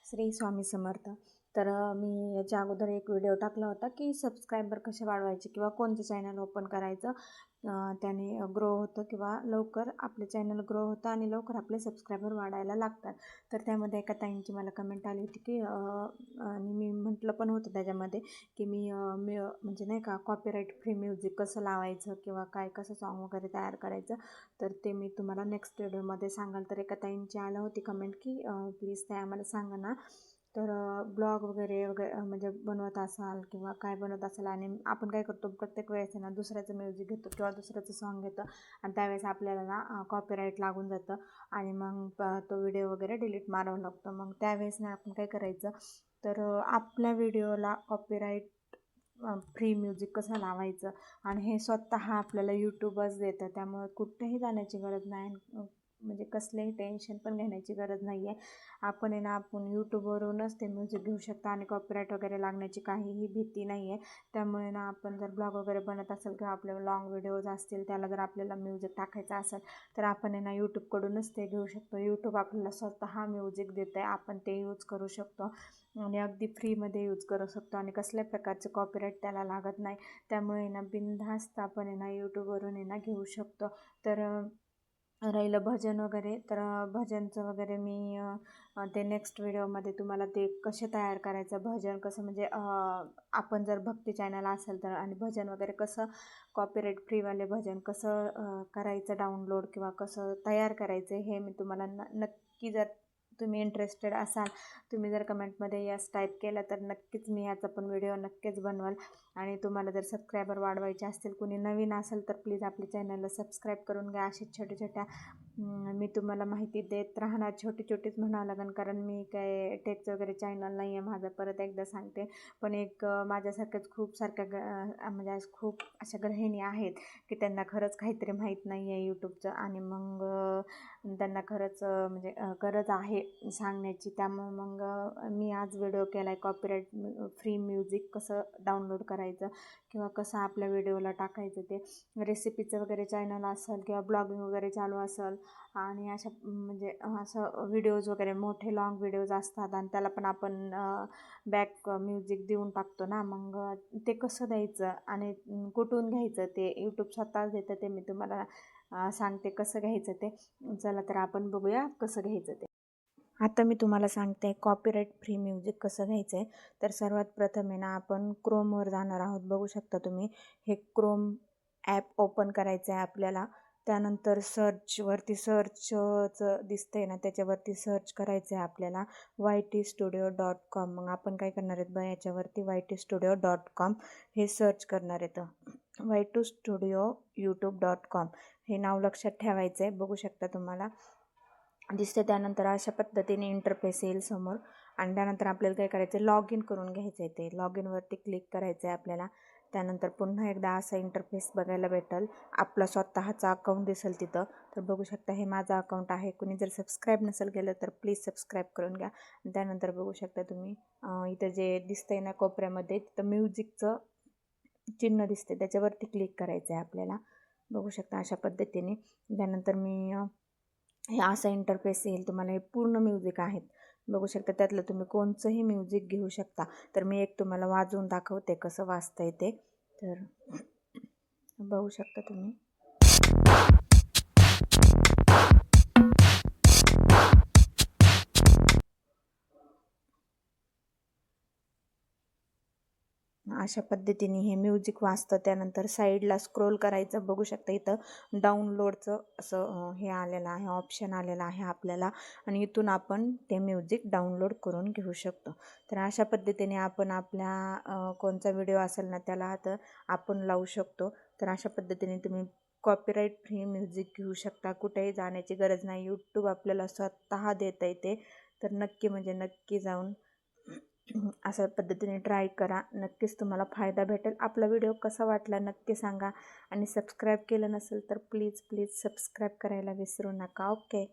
श्री स्वामी समर्थ. तर मी याच्या अगोदर एक व्हिडिओ टाकला होता की सबस्क्रायबर कसे वाढवायचे किंवा कोणतं चॅनल ओपन करायचं त्याने ग्रो होतं किंवा लवकर आपले चॅनल ग्रो होतं आणि लवकर आपले सबस्क्रायबर वाढायला लागतात. तर त्यामध्ये एका ताईंची मला कमेंट आली होती की आणि मी म्हटलं पण होतं त्याच्यामध्ये की मी म्हणजे नाही का कॉपीराईट फ्री म्युझिक कसं लावायचं किंवा काय कसं सॉन्ग वगैरे तयार करायचं. तर ते मी तुम्हाला नेक्स्ट व्हिडिओमध्ये सांगाल. तर एका ताईंची आलं होती कमेंट की प्लीज ते आम्हाला सांगा ना. तर ब्लॉग वगैरे म्हणजे बनवत असाल किंवा काय बनवत असाल आणि आपण काय करतो प्रत्येक वेळेस ना दुसऱ्याचं म्युझिक घेतो किंवा दुसऱ्याचं सॉन्ग घेतो आणि त्यावेळेस आपल्याला ना कॉपीराईट लागून जातं आणि मग तो व्हिडिओ वगैरे डिलीट मारावं लागतो. मग त्यावेळेस ना आपण काय करायचं, तर आपल्या व्हिडिओला कॉपीराईट फ्री म्युझिक कसं लावायचं आणि हे स्वतः आपल्याला यूट्यूबच देतं. त्यामुळे कुठेही जाण्याची गरज नाही, म्हणजे कसलेही टेन्शन पण घेण्याची गरज नाही आहे. आपण आपण यूट्यूबवरूनच ते म्युझिक घेऊ शकता आणि कॉपीराईट वगैरे लागण्याची काहीही भीती नाही आहे. त्यामुळे आपण जर ब्लॉग वगैरे बनत असेल किंवा आपले लाँग व्हिडिओज असतील त्याला जर आपल्याला म्युझिक टाकायचं असेल तर आपण यूट्यूबकडूनच ते घेऊ शकतो. यूट्यूब आपल्याला स्वतः म्युझिक देतं आहे, आपण ते यूज करू शकतो आणि अगदी फ्रीमध्ये यूज करू शकतो आणि कसल्याही प्रकारचे कॉपीराईट त्याला लागत नाही. त्यामुळे बिनधास्त आपण यूट्यूबवरून घेऊ शकतो. तर राहिलं भजन वगैरे, तर भजनचं वगैरे मी ते नेक्स्ट व्हिडिओमध्ये तुम्हाला ते कसे तयार करायचं भजन कसं, म्हणजे आपण जर भक्ती चॅनल असेल तर आणि भजन वगैरे कसं कॉपीराईट फ्रीवाले भजन कसं करायचं डाउनलोड किंवा कसं तयार करायचं हे मी तुम्हाला नक्की, जर तुम्ही इंटरेस्टेड असाल, तुम्ही जर कमेंटमध्ये यस टाईप केलं तर नक्कीच मी याचा पण व्हिडिओ नक्कीच बनवाल. आणि तुम्हाला जर सबस्क्रायबर वाढवायचे असतील, कोणी नवीन असेल तर प्लीज आपल्या चॅनलला सबस्क्राईब करून घ्या. अशा छोट्या छोट्या मी तुम्हाला माहिती देत राहणार, छोटी छोटीच म्हणावं लागेल कारण मी काय टेकचं वगैरे चॅनल नाही आहे माझं, परत एकदा सांगते. पण एक माझ्यासारख्याच खूप सारख्या म्हणजे खूप अशा गृहिणी आहेत की त्यांना खरंच काहीतरी माहीत नाही आहे यूट्यूबचं आणि मग त्यांना खरंच म्हणजे गरज आहे सांगण्याची. त्यामुळे मग मी आज व्हिडिओ केला आहे कॉपीराईट फ्री म्युझिक कसं डाउनलोड करायचं किंवा कसं आपल्या व्हिडिओला टाकायचं. ते रेसिपीचं वगैरे चॅनल असेल किंवा ब्लॉगिंग वगैरे चालू असेल आणि अशा म्हणजे असं व्हिडिओज वगैरे मोठे लाँग व्हिडिओज असतात आणि त्याला पण आपण बॅक म्युझिक देऊन टाकतो ना, मग ते कसं द्यायचं आणि कुठून घ्यायचं ते यूट्यूब स्वतःच देतं. ते मी तुम्हाला सांगते कसं घ्यायचं ते. चला तर आपण बघूया कसं घ्यायचं ते. आता मी तुम्हाला सांगते कॉपीराईट फ्री म्युझिक कसं घ्यायचं आहे. तर सर्वात प्रथम आपण क्रोमवर जाणार आहोत. बघू शकता तुम्ही हे क्रोम ॲप ओपन करायचं आहे आपल्याला. त्यानंतर सर्चवरती सर्चचं दिसतंय ना, त्याच्यावरती सर्च करायचं आहे आपल्याला YT Studio.com. मग आपण काय करणार आहेत याच्यावरती YTStudio.com हे सर्च करणार आहेत. YTStudio.YouTube.com हे नाव लक्षात ठेवायचं आहे. बघू शकता तुम्हाला दिसते. त्यानंतर अशा पद्धतीने इंटरफेस येईल समोर आणि त्यानंतर आपल्याला काय करायचं, लॉग इन करून घ्यायचं आहे. ते लॉग इनवरती क्लिक करायचं आहे आपल्याला. त्यानंतर पुन्हा एकदा असा इंटरफेस बघायला भेटेल, आपला स्वतःचा अकाउंट दिसेल तिथं. तर बघू शकता हे माझं अकाउंट आहे. कुणी जर सबस्क्राईब नसेल केलं तर प्लीज सबस्क्राईब करून घ्या. त्यानंतर बघू शकता तुम्ही इथं जे दिसतंय ना कोपऱ्यामध्ये, तिथं म्युझिकचं चिन्ह दिसते, त्याच्यावरती क्लिक करायचं आहे आपल्याला. बघू शकता अशा पद्धतीने. त्यानंतर मी हे असा इंटरफेस येईल तुम्हाला. हे पूर्ण म्युझिक आहेत, बघू शकता. त्यातलं तुम्ही कोणचंही म्युझिक घेऊ शकता. तर मी एक तुम्हाला वाजवून दाखवते कसं वाजता येते. तर बघू शकता तुम्ही. अशा पद्धतीने हे म्युझिक वाजतं. त्यानंतर साईडला स्क्रोल करायचं. बघू शकता इथं डाउनलोडचं असं हे आलेलं आहे, ऑप्शन आलेला आहे आपल्याला आणि इथून आपण ते म्युझिक डाउनलोड करून घेऊ शकतो. तर अशा पद्धतीने आपण आपल्या कोणता व्हिडिओ असेल ना त्याला तर आपण लावू शकतो. तर अशा पद्धतीने तुम्ही कॉपीराईट फ्री म्युझिक घेऊ शकता. कुठेही जाण्याची गरज नाही, यूट्यूब आपल्याला स्वतः देतं आहे ते. तर नक्की म्हणजे नक्की जाऊन अशा पद्धतीने ट्राय करा, नक्कीच तुम्हाला फायदा भेटेल. आपला व्हिडिओ कसा वाटला नक्की सांगा आणि सबस्क्राईब केलं नसेल तर प्लीज सबस्क्राईब करायला विसरू नका. ओके.